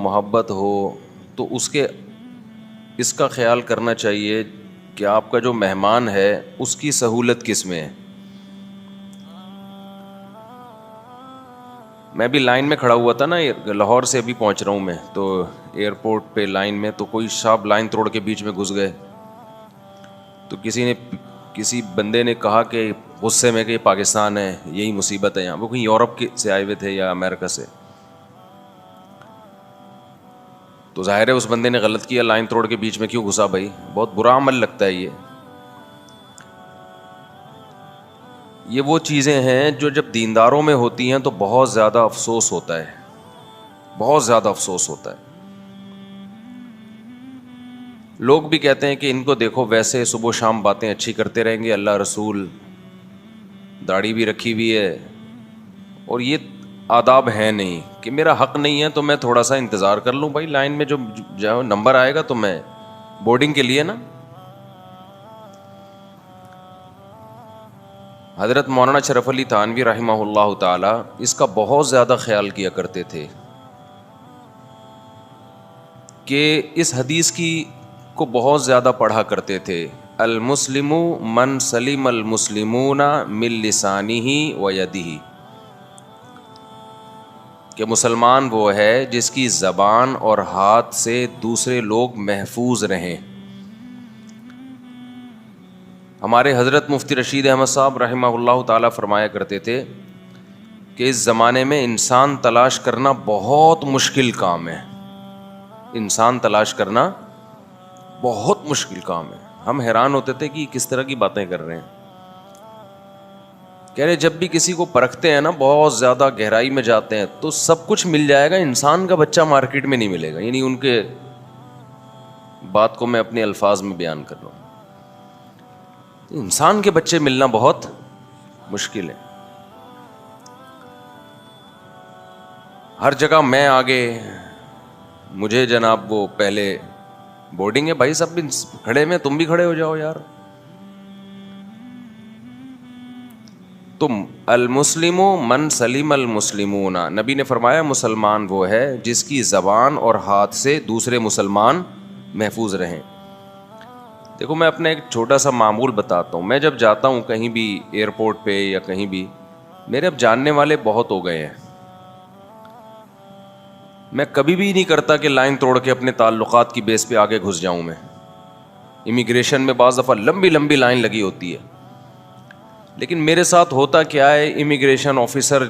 محبت ہو تو اس کا خیال کرنا چاہیے کہ آپ کا جو مہمان ہے اس کی سہولت کس میں ہے. میں بھی لائن میں کھڑا ہوا تھا نا، لاہور سے ابھی پہنچ رہا ہوں میں، تو ایئرپورٹ پہ لائن میں تو کوئی صاحب لائن توڑ کے بیچ میں گھس گئے. تو کسی بندے نے کہا کہ غصے میں کہ یہ پاکستان ہے، یہی مصیبت ہے یہاں. وہ کہیں یورپ سے آئے ہوئے تھے یا امریکہ سے. تو ظاہر ہے اس بندے نے غلط کیا، لائن توڑ کے بیچ میں کیوں گھسا بھائی؟ بہت برا عمل لگتا ہے یہ وہ چیزیں ہیں جو جب دینداروں میں ہوتی ہیں تو بہت زیادہ افسوس ہوتا ہے، بہت زیادہ افسوس ہوتا ہے. لوگ بھی کہتے ہیں کہ ان کو دیکھو ویسے صبح و شام باتیں اچھی کرتے رہیں گے، اللہ رسول داڑھی بھی رکھی ہوئی ہے، اور یہ آداب ہے نہیں کہ میرا حق نہیں ہے تو میں تھوڑا سا انتظار کر لوں. بھائی لائن میں جو نمبر آئے گا تو میں بورڈنگ کے لیے نا. حضرت مولانا شرف علی تھانوی رحمہ اللہ تعالی اس کا بہت زیادہ خیال کیا کرتے تھے کہ اس حدیث کو بہت زیادہ پڑھا کرتے تھے. المسلم من سلم المسلمون من لسانہ و یدہ، کہ مسلمان وہ ہے جس کی زبان اور ہاتھ سے دوسرے لوگ محفوظ رہیں. ہمارے حضرت مفتی رشید احمد صاحب رحمہ اللہ تعالیٰ فرمایا کرتے تھے کہ اس زمانے میں انسان تلاش کرنا بہت مشکل کام ہے. انسان تلاش کرنا بہت مشکل کام ہے. ہم حیران ہوتے تھے کہ کس طرح کی باتیں کر رہے ہیں. کہہ رہے جب بھی کسی کو پرکھتے ہیں نا، بہت زیادہ گہرائی میں جاتے ہیں تو سب کچھ مل جائے گا، انسان کا بچہ مارکیٹ میں نہیں ملے گا. یعنی ان کے بات کو میں اپنے الفاظ میں بیان کر رہا ہوں. انسان کے بچے ملنا بہت مشکل ہے. ہر جگہ میں آگے، مجھے جناب وہ پہلے بورڈنگ ہے. بھائی سب کھڑے میں، تم بھی کھڑے ہو جاؤ یار. تم المسلم من سلم المسلمون، نبی نے فرمایا مسلمان وہ ہے جس کی زبان اور ہاتھ سے دوسرے مسلمان محفوظ رہیں. دیکھو میں اپنا ایک چھوٹا سا معمول بتاتا ہوں. میں جب جاتا ہوں کہیں بھی ایئرپورٹ پہ یا کہیں بھی، میرے اب جاننے والے بہت ہو گئے ہیں. میں کبھی بھی نہیں کرتا کہ لائن توڑ کے اپنے تعلقات کی بیس پہ آگے گھس جاؤں. میں امیگریشن میں بعض دفعہ لمبی لمبی لائن لگی ہوتی ہے، لیکن میرے ساتھ ہوتا کیا ہے، امیگریشن آفیسر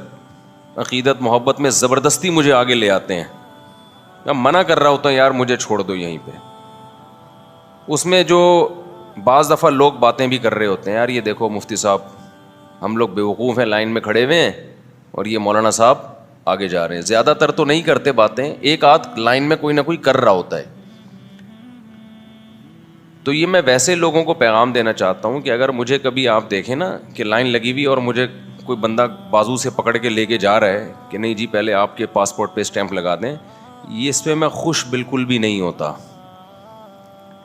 عقیدت محبت میں زبردستی مجھے آگے لے آتے ہیں. میں منع کر رہا ہوتا ہوں یار مجھے چھوڑ دو یہیں پہ. اس میں جو بعض دفعہ لوگ باتیں بھی کر رہے ہوتے ہیں، یار یہ دیکھو مفتی صاحب ہم لوگ بیوقوف ہیں، لائن میں کھڑے ہوئے ہیں اور یہ مولانا صاحب آگے جا رہے ہیں. زیادہ تر تو نہیں کرتے باتیں، ایک آدھ لائن میں کوئی نہ کوئی کر رہا ہوتا ہے. تو یہ میں ویسے لوگوں کو پیغام دینا چاہتا ہوں کہ اگر مجھے کبھی آپ دیکھیں نا کہ لائن لگی ہوئی اور مجھے کوئی بندہ بازو سے پکڑ کے لے کے جا رہا ہے کہ نہیں جی پہلے آپ کے پاسپورٹ پہ اسٹیمپ لگا دیں، یہ اس پہ میں خوش بالکل بھی نہیں ہوتا.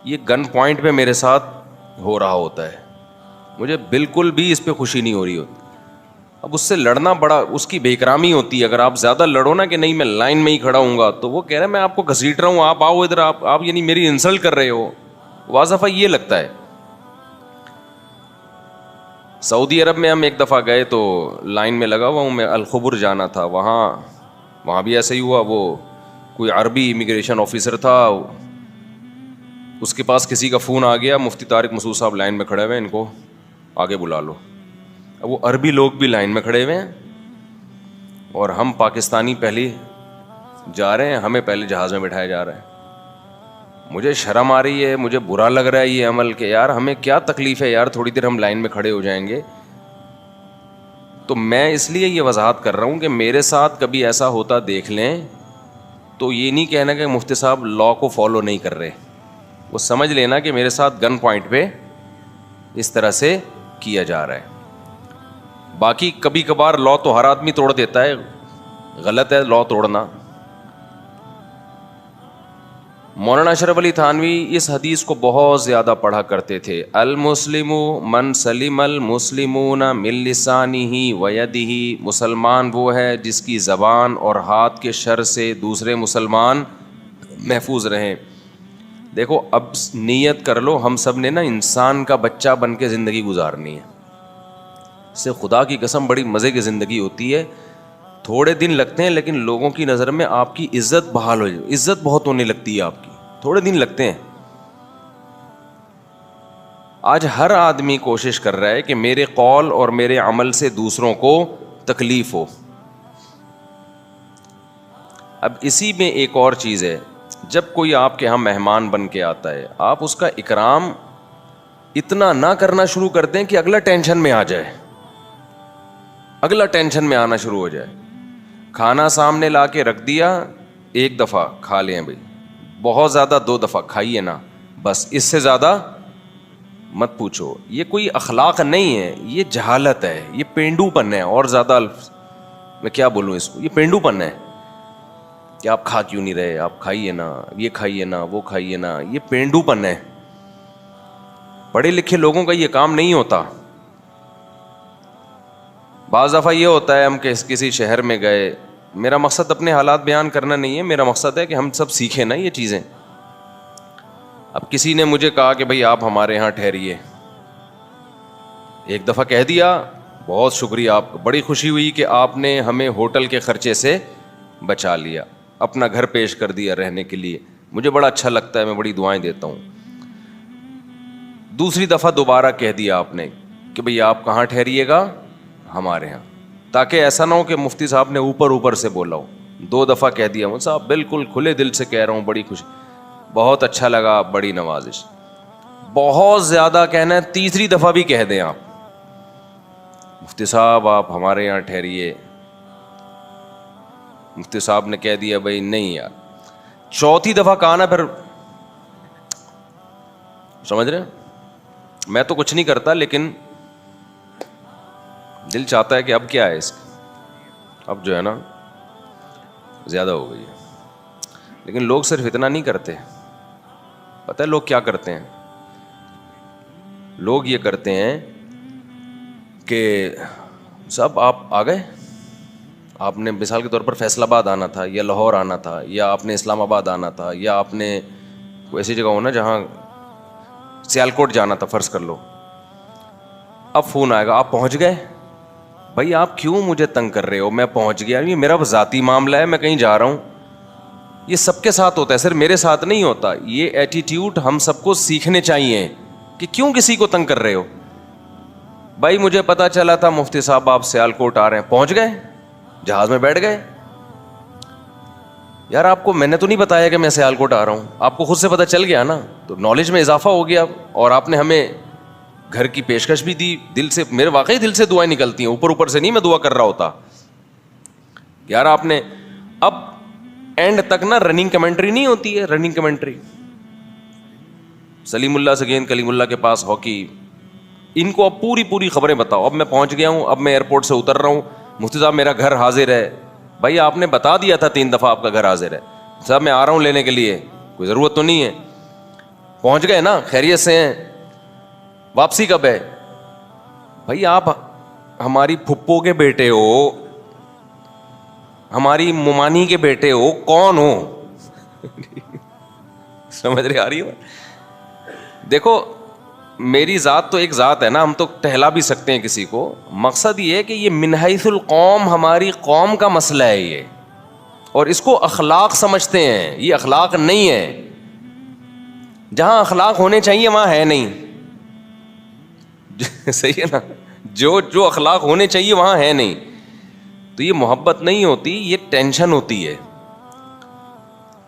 یہ گن پوائنٹ پہ میرے ساتھ ہو رہا ہوتا ہے، مجھے بالکل بھی اس پہ خوشی نہیں ہو رہی ہوتی. اب اس سے لڑنا بڑا اس کی بے اکرامی ہوتی ہے. اگر آپ زیادہ لڑو نا کہ نہیں میں لائن میں ہی کھڑا ہوں گا، تو وہ کہہ رہے ہیں میں آپ کو گھسیٹ رہا ہوں، آپ آؤ ادھر، آپ یعنی میری انسلٹ کر رہے ہو. واضح یہ لگتا ہے. سعودی عرب میں ہم ایک دفعہ گئے تو لائن میں لگا ہوا ہوں میں، الخبر جانا تھا. وہاں بھی ایسا ہی ہوا. وہ کوئی عربی امیگریشن آفیسر تھا، اس کے پاس کسی کا فون آ گیا، مفتی طارق مسعود صاحب لائن میں کھڑے ہوئے ہیں، ان کو آگے بلا لو. اب وہ عربی لوگ بھی لائن میں کھڑے ہوئے ہیں اور ہم پاکستانی پہلے جا رہے ہیں، ہمیں پہلے جہاز میں بٹھایا جا رہا ہے. مجھے شرم آ رہی ہے، مجھے برا لگ رہا ہے یہ عمل کہ یار ہمیں کیا تکلیف ہے یار، تھوڑی دیر ہم لائن میں کھڑے ہو جائیں گے. تو میں اس لیے یہ وضاحت کر رہا ہوں کہ میرے ساتھ کبھی ایسا ہوتا دیکھ لیں تو یہ نہیں کہنا کہ مفتی صاحب لا کو فالو نہیں کر رہے. وہ سمجھ لینا کہ میرے ساتھ گن پوائنٹ پہ اس طرح سے کیا جا رہا ہے. باقی کبھی کبھار لا تو ہر آدمی توڑ دیتا ہے، غلط ہے لا توڑنا. مولانا اشرف علی تھانوی اس حدیث کو بہت زیادہ پڑھا کرتے تھے. المسلم من سلم المسلمون من لسانہ و یدہ، مسلمان وہ ہے جس کی زبان اور ہاتھ کے شر سے دوسرے مسلمان محفوظ رہیں. دیکھو اب نیت کر لو, ہم سب نے نا انسان کا بچہ بن کے زندگی گزارنی ہے. اس سے خدا کی قسم بڑی مزے کی زندگی ہوتی ہے. تھوڑے دن لگتے ہیں لیکن لوگوں کی نظر میں آپ کی عزت بحال ہو جائے, عزت بہت ہونے لگتی ہے آپ کی, تھوڑے دن لگتے ہیں. آج ہر آدمی کوشش کر رہا ہے کہ میرے قول اور میرے عمل سے دوسروں کو تکلیف ہو. اب اسی میں ایک اور چیز ہے, جب کوئی آپ کے ہاں مہمان بن کے آتا ہے, آپ اس کا اکرام اتنا نہ کرنا شروع کر دیں کہ اگلا ٹینشن میں آ جائے, اگلا ٹینشن میں آنا شروع ہو جائے. کھانا سامنے لا کے رکھ دیا, ایک دفعہ کھا لیں بھائی, بہت زیادہ 2 دفعہ کھائیے نا, بس اس سے زیادہ مت پوچھو. یہ کوئی اخلاق نہیں ہے, یہ جہالت ہے, یہ پینڈو پن ہے. اور زیادہ میں کیا بولوں اس کو, یہ پینڈو پن ہے کہ آپ کھا کیوں نہیں رہے, آپ کھائیے نا, یہ کھائیے نا, وہ کھائیے نا. یہ پینڈو پن ہے. پڑھے لکھے لوگوں کا یہ کام نہیں ہوتا. بعض دفعہ یہ ہوتا ہے ہم کسی شہر میں گئے, میرا مقصد اپنے حالات بیان کرنا نہیں ہے, میرا مقصد ہے کہ ہم سب سیکھیں نا یہ چیزیں. اب کسی نے مجھے کہا کہ بھائی آپ ہمارے یہاں ٹھہریے, ایک دفعہ کہہ دیا, بہت شکریہ آپ کا, بڑی خوشی ہوئی کہ آپ نے ہمیں ہوٹل کے خرچے سے بچا لیا, اپنا گھر پیش کر دیا رہنے کے لیے, مجھے بڑا اچھا لگتا ہے, میں بڑی دعائیں دیتا ہوں. دوسری دفعہ دوبارہ کہہ دیا آپ نے کہ بھئی آپ کہاں ٹھہریے گا, ہمارے یہاں, تاکہ ایسا نہ ہو کہ مفتی صاحب نے اوپر سے بولا ہو. 2 دفعہ کہہ دیا, مفتی صاحب بالکل کھلے دل سے کہہ رہا ہوں, بڑی خوشی, بہت اچھا لگا, بڑی نوازش. بہت زیادہ کہنا ہے, تیسری دفعہ بھی کہہ دیں آپ, مفتی صاحب آپ ہمارے یہاں ٹھہریے. مفتی صاحب نے کہہ دیا بھائی نہیں یار. چوتھی دفعہ کہا نا, پھر سمجھ رہے ہیں, میں تو کچھ نہیں کرتا لیکن دل چاہتا ہے کہ اب کیا ہے اس کا, اب جو ہے نا زیادہ ہو گئی ہے. لیکن لوگ صرف اتنا نہیں کرتے, پتہ ہے لوگ کیا کرتے ہیں, لوگ یہ کرتے ہیں کہ صاحب آپ آ گئے, آپ نے مثال کے طور پر فیصل آباد آنا تھا, یا لاہور آنا تھا, یا آپ نے اسلام آباد آنا تھا, یا آپ نے کوئی ایسی جگہ ہو نا جہاں سیالکوٹ جانا تھا فرض کر لو. اب فون آئے گا, آپ پہنچ گئے. بھائی آپ کیوں مجھے تنگ کر رہے ہو, میں پہنچ گیا, یہ میرا ذاتی معاملہ ہے, میں کہیں جا رہا ہوں. یہ سب کے ساتھ ہوتا ہے, صرف میرے ساتھ نہیں ہوتا. یہ ایٹیٹیوڈ ہم سب کو سیکھنے چاہیے کہ کیوں کسی کو تنگ کر رہے ہو. بھائی مجھے پتا چلا تھا مفتی صاحب آپ سیالکوٹ آ رہے ہیں, پہنچ گئے, جہاز میں بیٹھ گئے. یار آپ کو میں نے تو نہیں بتایا کہ میں سیالکوٹ آ رہا ہوں, آپ کو خود سے پتا چل گیا نا, تو نالج میں اضافہ ہو گیا. اور آپ نے ہمیں گھر کی پیشکش بھی دی, دل سے, میرے واقعی دل سے دعائیں نکلتی ہیں, اوپر سے نہیں میں دعا کر رہا ہوتا. یار آپ نے, اب اینڈ تک نا رننگ کمنٹری نہیں ہوتی ہے, رننگ کمنٹری, سلیم اللہ سے گیند کلیم اللہ کے پاس ہاکی, ان کو اب پوری خبریں بتاؤ. اب میں پہنچ گیا ہوں, اب میں ایئرپورٹ سے اتر رہا ہوں, مفتی صاحب میرا گھر حاضر ہے. بھائی آپ نے بتا دیا تھا 3 دفعہ آپ کا گھر حاضر ہے, صاحب میں آ رہا ہوں لینے کے لیے, کوئی ضرورت تو نہیں ہے. پہنچ گئے نا, خیریت سے ہیں, واپسی کب ہے. بھائی آپ ہماری پھپھو کے بیٹے ہو, ہماری ممانی کے بیٹے ہو, کون ہو؟ سمجھ رہے, آ رہی ہے. دیکھو میری ذات تو ایک ذات ہے نا, ہم تو ٹہلا بھی سکتے ہیں کسی کو. مقصد یہ ہے کہ یہ من حیث القوم, ہماری قوم کا مسئلہ ہے یہ, اور اس کو اخلاق سمجھتے ہیں. یہ اخلاق نہیں ہے, جہاں اخلاق ہونے چاہیے وہاں ہے نہیں. صحیح ہے نا, جو اخلاق ہونے چاہیے وہاں ہے نہیں. تو یہ محبت نہیں ہوتی, یہ ٹینشن ہوتی ہے.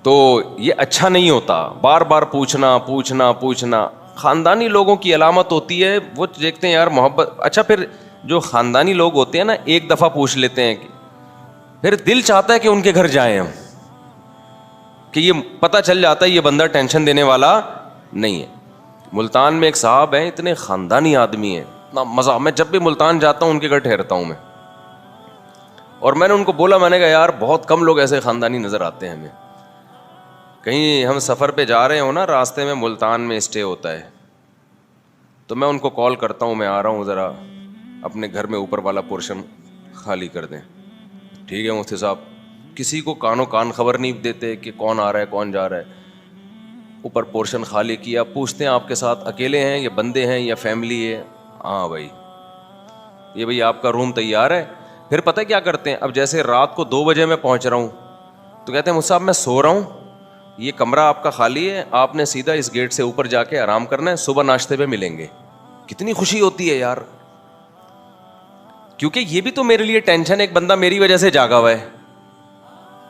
تو یہ اچھا نہیں ہوتا, بار بار پوچھنا. خاندانی لوگوں کی علامت ہوتی ہے, وہ دیکھتے ہیں یار محبت. اچھا پھر جو خاندانی لوگ ہوتے ہیں نا, ایک دفعہ پوچھ لیتے ہیں, پھر دل چاہتا ہے کہ ان کے گھر جائیں ہم, کہ یہ پتہ چل جاتا ہے یہ بندہ ٹینشن دینے والا نہیں ہے. ملتان میں ایک صاحب ہیں, اتنے خاندانی آدمی ہیں, اتنا مزہ. میں جب بھی ملتان جاتا ہوں ان کے گھر ٹھہرتا ہوں میں, اور میں نے ان کو بولا, میں نے کہا یار بہت کم لوگ ایسے خاندانی نظر آتے ہیں ہمیں. کہیں ہم سفر پہ جا رہے ہوں نا, راستے میں ملتان میں اسٹے ہوتا ہے, تو میں ان کو کال کرتا ہوں, میں آ رہا ہوں, ذرا اپنے گھر میں اوپر والا پورشن خالی کر دیں. ٹھیک ہے مفتی صاحب, کسی کو کانوں کان خبر نہیں دیتے کہ کون آ رہا ہے کون جا رہا ہے. اوپر پورشن خالی کیا, پوچھتے ہیں آپ کے ساتھ اکیلے ہیں یا بندے ہیں یا فیملی ہے؟ ہاں بھائی, یہ بھائی آپ کا روم تیار ہے. پھر پتہ کیا کرتے ہیں, اب جیسے رات کو 2 بجے میں پہنچ رہا ہوں تو کہتے ہیں مجھ صاحب میں سو رہا ہوں, یہ کمرہ آپ کا خالی ہے, آپ نے سیدھا اس گیٹ سے اوپر جا کے آرام کرنا ہے, صبح ناشتے پہ ملیں گے. کتنی خوشی ہوتی ہے یار, کیونکہ یہ بھی تو میرے لیے ٹینشن ہے, ایک بندہ میری وجہ سے جاگا ہوا ہے.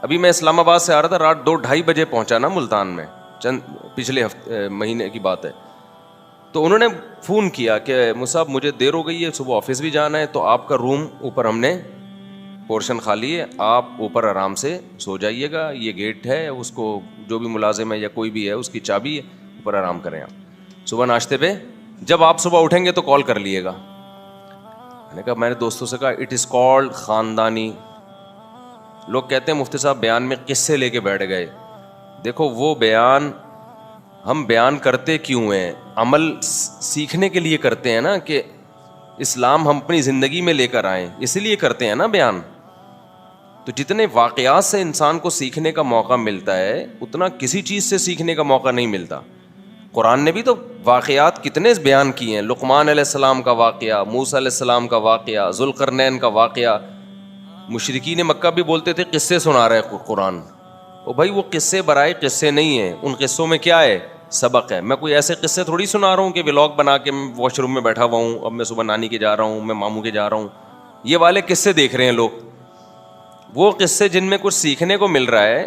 ابھی میں اسلام آباد سے آ رہا تھا, رات 2-2:30 بجے پہنچا نا ملتان میں, چند پچھلے مہینے کی بات ہے. تو انہوں نے فون کیا کہ مصعب مجھے دیر ہو گئی ہے, صبح آفس بھی جانا ہے, تو آپ کا روم اوپر ہم نے پورشن خالی ہے, آپ اوپر آرام سے سو جائیے گا, یہ گیٹ ہے, اس کو جو بھی ملازم ہے یا کوئی بھی ہے اس کی چابی ہے, اوپر آرام کریں آپ. صبح ناشتے پہ جب آپ صبح اٹھیں گے تو کال کر لیے گا. میں نے کہا, میں نے دوستوں سے کہا اٹ از کالڈ خاندانی. لوگ کہتے ہیں مفتی صاحب بیان میں قصے لے کے بیٹھ گئے. دیکھو وہ بیان ہم بیان کرتے کیوں ہیں, عمل سیکھنے کے لیے کرتے ہیں نا, کہ اسلام ہم اپنی زندگی میں لے کر آئیں, اسی لیے کرتے ہیں نا بیان. تو جتنے واقعات سے انسان کو سیکھنے کا موقع ملتا ہے اتنا کسی چیز سے سیکھنے کا موقع نہیں ملتا. قرآن نے بھی تو واقعات کتنے بیان کیے ہیں, لقمان علیہ السلام کا واقعہ, موسیٰ علیہ السلام کا واقعہ, ذوالقرنین کا واقعہ. مشرکین مکہ بھی بولتے تھے قصے سنا رہے قرآن. او بھائی وہ قصے برائے قصے نہیں ہیں, ان قصوں میں کیا ہے, سبق ہے. میں کوئی ایسے قصے تھوڑی سنا رہا ہوں کہ ولاگ بنا کے میں واش روم میں بیٹھا ہوا ہوں, اب میں صبح نانی کے جا رہا ہوں, میں ماموں کے جا رہا ہوں. یہ والے قصے دیکھ رہے ہیں لوگ. وہ قصے جن میں کچھ سیکھنے کو مل رہا ہے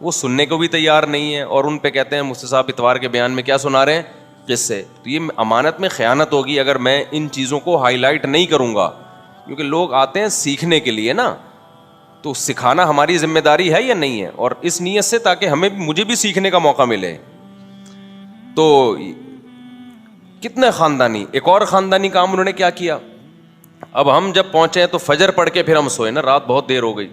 وہ سننے کو بھی تیار نہیں ہے, اور ان پہ کہتے ہیں مفتی صاحب اتوار کے بیان میں کیا سنا رہے ہیں, قصے. تو یہ امانت میں خیانت ہوگی اگر میں ان چیزوں کو ہائی لائٹ نہیں کروں گا, کیونکہ لوگ آتے ہیں سیکھنے کے لیے نا, تو سکھانا ہماری ذمہ داری ہے یا نہیں ہے, اور اس نیت سے تاکہ مجھے بھی سیکھنے کا موقع ملے. تو کتنے خاندانی, ایک اور خاندانی کام انہوں نے کیا کیا. اب ہم جب پہنچے ہیں تو فجر پڑھ کے پھر ہم سوئے نا, رات بہت دیر ہو گئی.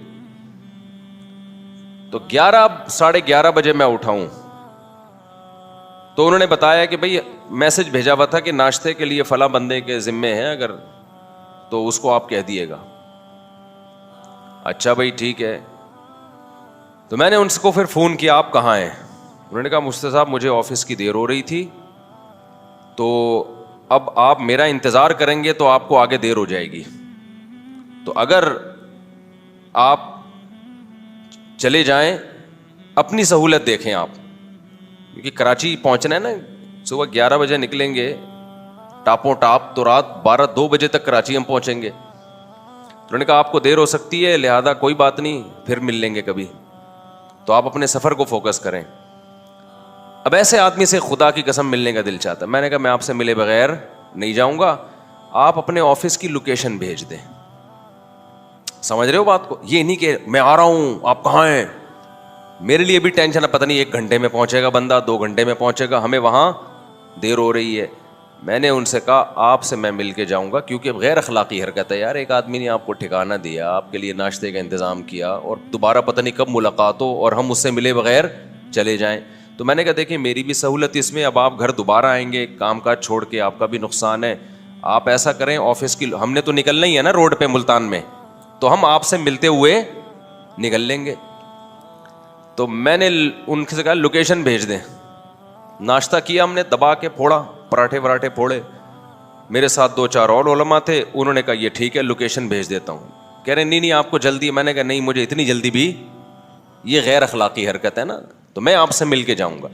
تو 11-11:30 بجے میں اٹھا ہوں. تو انہوں نے بتایا کہ بھئی میسج بھیجا ہوا تھا کہ ناشتے کے لیے فلاں بندے کے ذمے ہیں, اگر تو اس کو آپ کہہ دیے گا. اچھا بھائی ٹھیک ہے. تو میں نے ان کو پھر فون کیا, آپ کہاں ہیں؟ انہوں نے کہا مفتی صاحب مجھے آفس کی دیر ہو رہی تھی, تو اب آپ میرا انتظار کریں گے تو آپ کو آگے دیر ہو جائے گی, تو اگر آپ چلے جائیں اپنی سہولت دیکھیں آپ, کیونکہ کراچی پہنچنا ہے نا, صبح 11 بجے نکلیں گے ٹاپوں ٹاپ, تو رات 12-2 بجے تک کراچی ہم پہنچیں گے. انہوں نے کہا آپ کو دیر ہو سکتی ہے, لہذا کوئی بات نہیں, پھر مل لیں گے کبھی, تو آپ اپنے سفر کو فوکس کریں. اب ایسے آدمی سے خدا کی قسم ملنے کا دل چاہتا ہے. میں نے کہا میں آپ سے ملے بغیر نہیں جاؤں گا, آپ اپنے آفس کی لوکیشن بھیج دیں. سمجھ رہے ہو بات کو, یہ نہیں کہ میں آ رہا ہوں آپ کہاں ہیں. میرے لیے بھی ٹینشن ہے, پتہ نہیں 1 گھنٹے میں پہنچے گا بندہ, 2 گھنٹے میں پہنچے گا, ہمیں وہاں دیر ہو رہی ہے. میں نے ان سے کہا آپ سے میں مل کے جاؤں گا, کیونکہ غیر اخلاقی حرکت ہے یار. ایک آدمی نے آپ کو ٹھکانہ دیا, آپ کے لیے ناشتے کا انتظام کیا, اور دوبارہ پتہ نہیں کب ملاقات ہو اور ہم اس سے ملے بغیر چلے جائیں. تو میں نے کہا دیکھیں میری بھی سہولت اس میں, اب آپ گھر دوبارہ آئیں گے کام کاج چھوڑ کے, آپ کا بھی نقصان ہے. آپ ایسا کریں آفس کی, ہم نے تو نکلنا ہی ہے نا روڈ پہ ملتان میں, تو ہم آپ سے ملتے ہوئے نکل لیں گے. تو میں نے ان سے کہا لوکیشن بھیج دیں. ناشتہ کیا ہم نے, دبا کے پھوڑا, پراٹھے وراٹھے پھوڑے. میرے ساتھ 2-4 اور علماء تھے, انہوں نے کہا یہ ٹھیک ہے لوکیشن بھیج دیتا ہوں. کہہ رہے نہیں آپ کو جلدی. میں نے کہا نہیں مجھے اتنی جلدی بھی, یہ غیر اخلاقی حرکت ہے نا, تو میں آپ سے مل کے جاؤں گا.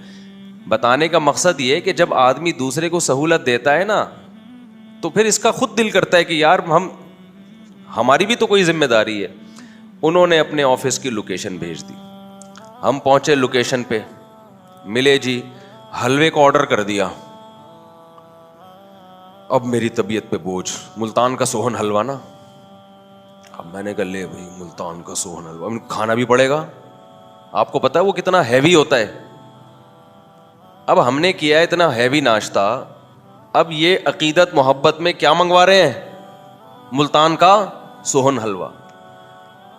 بتانے کا مقصد یہ کہ جب آدمی دوسرے کو سہولت دیتا ہے نا, تو پھر اس کا خود دل کرتا ہے کہ یار ہماری بھی تو کوئی ذمہ داری ہے. انہوں نے اپنے آفس کی لوکیشن بھیج دی. ہم پہنچے لوکیشن پہ, ملے جی, حلوے کو آرڈر کر دیا. اب میری طبیعت پہ بوجھ, ملتان کا سوہن حلوہ نا. اب میں نے کہا لے بھائی ملتان کا سوہن حلوہ کھانا بھی پڑے گا. آپ کو پتا ہے وہ کتنا ہیوی ہوتا ہے. اب ہم نے کیا ہے اتنا ہیوی ناشتہ, اب یہ عقیدت محبت میں کیا منگوا رہے ہیں, ملتان کا سوہن حلوہ.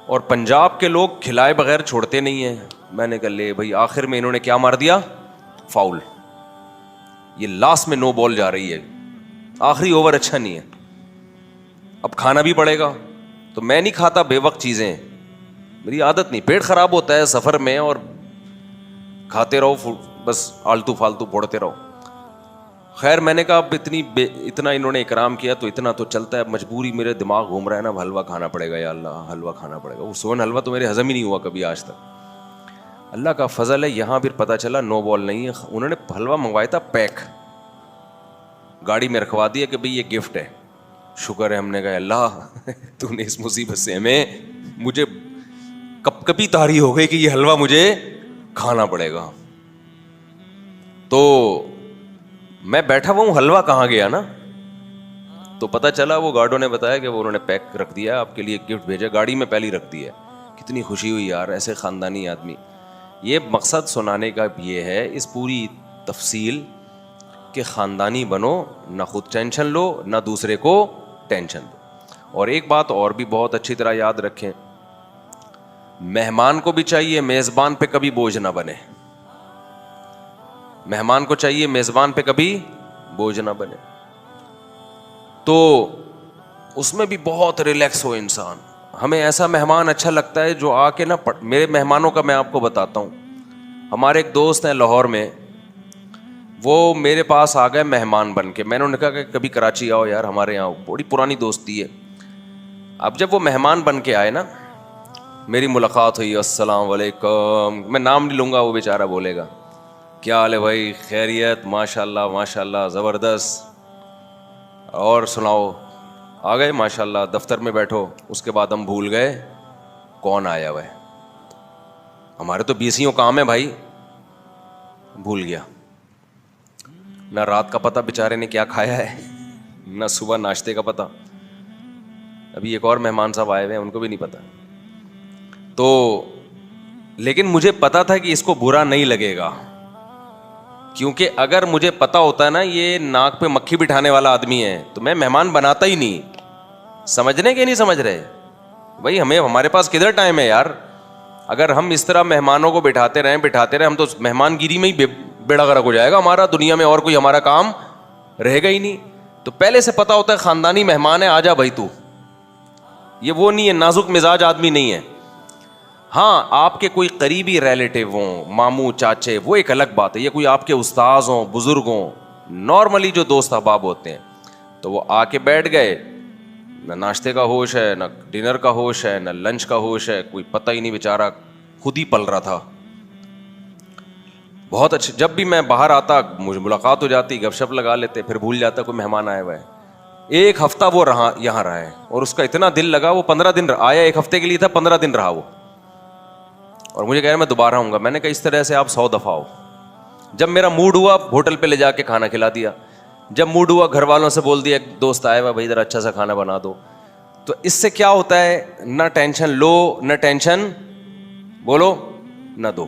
اور پنجاب کے لوگ کھلائے بغیر چھوڑتے نہیں ہیں. میں نے کہا لے بھائی, آخر میں انہوں نے کیا مار دیا, فاؤل. یہ لاسٹ میں 9 بال جا رہی ہے, آخری اوور اچھا نہیں ہے, اب کھانا بھی پڑے گا. تو میں نہیں کھاتا بے وقت چیزیں, میری عادت نہیں, پیٹ خراب ہوتا ہے سفر میں اور کھاتے رہو بس آلتو فالتو پھوڑتے رہو. خیر میں نے کہا اب اتنا انہوں نے اکرام کیا تو اتنا تو چلتا ہے, مجبوری میرے دماغ گھوم رہا ہے نا, حلوہ کھانا پڑے گا, یا اللہ حلوہ کھانا پڑے گا. وہ سون حلوہ تو میرے ہضم ہی نہیں ہوا کبھی آج تک. اللہ کا فضل ہے یہاں پھر پتہ چلا نو بال نہیں ہے, انہوں نے حلوہ منگوایا تھا پیک, گاڑی میں رکھوا دیا کہ بھئی یہ گفٹ ہے. شکر ہے, ہم نے کہا اللہ تو نے اس مصیبت سے مجھے کب کبھی طاری ہو گئی کہ یہ حلوہ مجھے کھانا پڑے گا. تو میں بیٹھا ہوا ہوں, حلوہ کہاں گیا نا, تو پتہ چلا وہ گارڈوں نے بتایا کہ وہ انہوں نے پیک رکھ دیا, آپ کے لیے گفٹ بھیجا, گاڑی میں پہلے ہی رکھ دیا. کتنی خوشی ہوئی یار, ایسے خاندانی آدمی. یہ مقصد سنانے کا یہ ہے اس پوری تفصیل کہ خاندانی بنو, نہ خود ٹینشن لو نہ دوسرے کو ٹینشن دو. اور ایک بات اور بھی بہت اچھی طرح یاد رکھیں, مہمان کو بھی چاہیے میزبان پہ کبھی بوجھ نہ بنے. مہمان کو چاہیے میزبان پہ کبھی بوجھ نہ بنے. تو اس میں بھی بہت ریلیکس ہو انسان. ہمیں ایسا مہمان اچھا لگتا ہے جو آ کے نا, میرے مہمانوں کا میں آپ کو بتاتا ہوں. ہمارے ایک دوست ہیں لاہور میں, وہ میرے پاس آ گئے مہمان بن کے. میں نے انہیں کہا کہ کبھی کراچی آؤ یار ہمارے یہاں, بڑی پرانی دوستی ہے. اب جب وہ مہمان بن کے آئے نا, میری ملاقات ہوئی, السلام علیکم, میں نام نہیں لوں گا, وہ بیچارہ بولے گا کیا حال ہے بھائی, خیریت, ماشاء اللہ ماشاء اللہ زبردست, اور سناؤ, آ گئے ماشاء اللہ, دفتر میں بیٹھو. اس کے بعد ہم بھول گئے کون آیا ہوا ہے. ہمارے تو 20 کام ہے بھائی, بھول گیا. نہ رات کا پتہ بیچارے نے کیا کھایا ہے, نہ صبح ناشتے کا پتہ. ابھی ایک اور مہمان صاحب آئے ہوئے ہیں, ان کو بھی نہیں پتہ. تو لیکن مجھے پتا تھا کہ اس کو برا نہیں لگے گا, کیونکہ اگر مجھے پتا ہوتا ہے نا یہ ناک پہ مکھی بٹھانے والا آدمی ہے تو میں مہمان بناتا ہی نہیں. سمجھنے کے نہیں سمجھ رہے بھائی, ہمارے پاس کدھر ٹائم ہے یار. اگر ہم اس طرح مہمانوں کو بٹھاتے رہیں ہم تو مہمان گیری میں ہی بیڑا غرق ہو جائے گا ہمارا, دنیا میں اور کوئی ہمارا کام رہے گا ہی نہیں. تو پہلے سے پتا ہوتا ہے خاندانی مہمان ہے, آجا بھائی تو. یہ وہ نہیں ہے, نازک مزاج آدمی نہیں ہے. ہاں آپ کے کوئی قریبی ریلیٹیو ہوں, ماموں چاچے, وہ ایک الگ بات ہے. یہ کوئی آپ کے استاذ ہوں, بزرگ ہوں, نارملی جو دوست احباب ہوتے ہیں, تو وہ آ کے بیٹھ گئے, نہ ناشتے کا ہوش ہے, نہ ڈنر کا ہوش ہے, نہ لنچ کا ہوش ہے, کوئی پتہ ہی نہیں, بیچارہ خود ہی پل رہا تھا. بہت اچھا. جب بھی میں باہر آتا مجھے ملاقات ہو جاتی, گپ شپ لگا لیتے, پھر بھول جاتا کوئی مہمان آیا ہوا ہے. 1 ہفتہ وہ رہا یہاں رہا ہے, اور اس کا اتنا دل لگا, وہ 15 دن آیا, 1 ہفتے کے لیے تھا, 15 دن رہا وہ, اور مجھے کہہ رہا میں دوبارہ آؤں گا. میں نے کہا اس طرح سے آپ 100 دفعہ آؤ. جب میرا موڈ ہوا ہوٹل پہ لے جا کے کھانا کھلا دیا, جب موڈ ہوا گھر والوں سے بول دیا, ایک دوست آیا ہوا بھائی ذرا اچھا سا کھانا بنا دو. تو اس سے کیا ہوتا ہے, نہ ٹینشن لو نہ ٹینشن بولو نہ دو.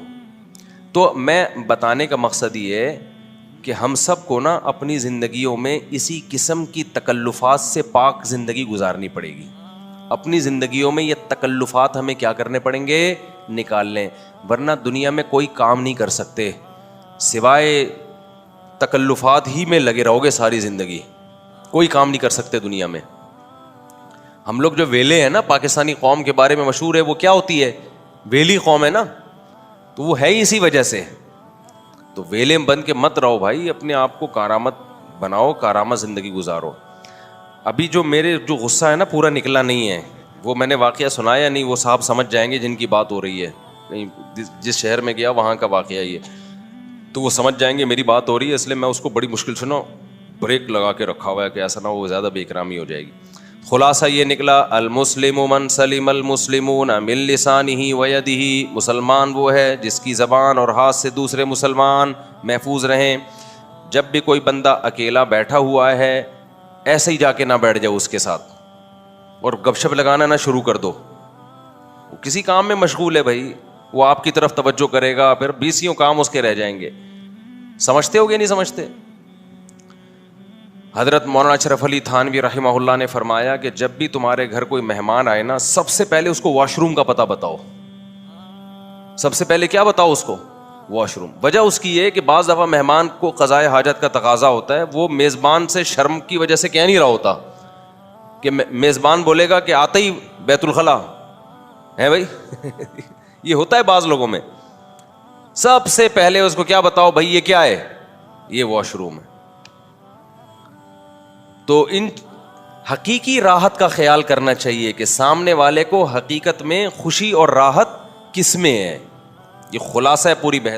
تو میں بتانے کا مقصد یہ ہے کہ ہم سب کو نا اپنی زندگیوں میں اسی قسم کی تکلفات سے پاک زندگی گزارنی پڑے گی. اپنی زندگیوں میں یہ تکلفات ہمیں کیا کرنے پڑیں گے, نکال لیں, ورنہ دنیا میں کوئی کام نہیں کر سکتے, سوائے تکلفات ہی میں لگے رہو گے ساری زندگی, کوئی کام نہیں کر سکتے دنیا میں. ہم لوگ جو ویلے ہیں نا, پاکستانی قوم کے بارے میں مشہور ہے, وہ کیا ہوتی ہے, ویلی قوم ہے نا, تو وہ ہے ہی اسی وجہ سے. تو ویلے بن کے مت رہو بھائی, اپنے آپ کو کارآمد بناؤ, کارآمد زندگی گزارو. ابھی جو میرے جو غصہ ہے نا پورا نکلا نہیں ہے, وہ میں نے واقعہ سنایا نہیں, وہ صاحب سمجھ جائیں گے جن کی بات ہو رہی ہے, جس شہر میں گیا وہاں کا واقعہ یہ, تو وہ سمجھ جائیں گے میری بات ہو رہی ہے, اس لیے میں اس کو بڑی مشکل سے نا بریک لگا کے رکھا ہوا ہے کہ ایسا نہ وہ زیادہ بے اکرامی ہو جائے گی. خلاصہ یہ نکلا, المسلم من سلم المسلمون من لسانہ ویدہ, مسلمان وہ ہے جس کی زبان اور ہاتھ سے دوسرے مسلمان محفوظ رہیں. جب بھی کوئی بندہ اکیلا بیٹھا ہوا ہے, ایسے ہی جا کے نہ بیٹھ جاؤ اس کے ساتھ اور گپ شپ لگانا نہ شروع کر دو. وہ کسی کام میں مشغول ہے بھائی, وہ آپ کی طرف توجہ کرے گا, پھر 20 کام اس کے رہ جائیں گے. سمجھتے ہو گے نہیں سمجھتے؟ حضرت مولانا اشرف علی تھانوی رحمہ اللہ نے فرمایا کہ جب بھی تمہارے گھر کوئی مہمان آئے نا, سب سے پہلے اس کو واش روم کا پتہ بتاؤ. سب سے پہلے کیا بتاؤ اس کو, واش روم. وجہ اس کی یہ کہ بعض دفعہ مہمان کو قضائے حاجت کا تقاضا ہوتا ہے, وہ میزبان سے شرم کی وجہ سے کہہ نہیں رہا ہوتا, کہ میزبان بولے گا کہ آتے ہی بیت الخلا, ہے بھائی یہ ہوتا ہے بعض لوگوں میں. سب سے پہلے اس کو کیا بتاؤ بھائی یہ کیا ہے, یہ واش روم ہے. تو ان حقیقی راحت کا خیال کرنا چاہیے کہ سامنے والے کو حقیقت میں خوشی اور راحت کس میں ہے. یہ خلاصہ ہے پوری بحث.